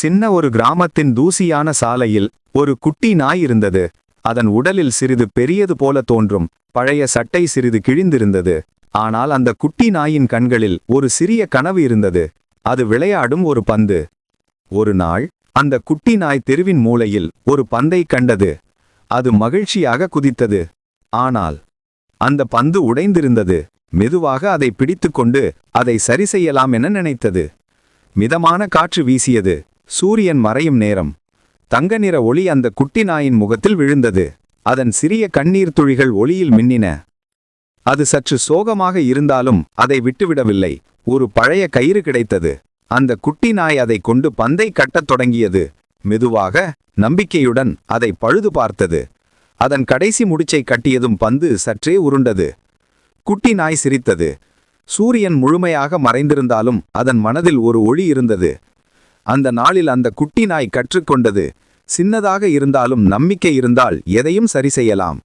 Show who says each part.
Speaker 1: சின்ன ஒரு கிராமத்தின் தூசியான சாலையில் ஒரு குட்டி நாய் இருந்தது. அதன் உடலில் சிறிது பெரியது போல தோன்றும் பழைய சட்டை சிறிது கிழிந்திருந்தது. ஆனால் அந்த குட்டி நாயின் கண்களில் ஒரு சிறிய கனவு இருந்தது. அது விளையாடும் ஒரு பந்து. ஒரு நாள் அந்த குட்டி நாய் தெருவின் மூலையில் ஒரு பந்தை கண்டது. அது மகிழ்ச்சியாக குதித்தது. ஆனால் அந்த பந்து உடைந்திருந்தது. மெதுவாக அதை பிடித்துக்கொண்டு அதை சரி செய்யலாம் என நினைத்தது. மிதமான காற்று வீசியது. சூரியன் மறையும் நேரம். தங்க நிற ஒளி அந்த குட்டி நாயின் முகத்தில் விழுந்தது. அதன் சிறிய கண்ணீர் துளிகள் ஒளியில் மின்னின. அது சற்று சோகமாக இருந்தாலும் அதை விட்டுவிடவில்லை. ஒரு பழைய கயிறு கிடைத்தது. அந்த குட்டி நாய் அதை கொண்டு பந்தை கட்டத் தொடங்கியது. மெதுவாக, நம்பிக்கையுடன் அதை பழுது பார்த்தது. அதன் கடைசி முடிச்சை கட்டியதும் பந்து சற்றே உருண்டது. குட்டி நாய் சிரித்தது. சூரியன் முழுமையாக மறைந்திருந்தாலும் அதன் மனதில் ஒரு ஒளி இருந்தது. அந்த நாளில் அந்த குட்டி நாய் கற்றுக்கொண்டது, சின்னதாக இருந்தாலும் நம்பிக்கை இருந்தால் எதையும் சரி செய்யலாம்.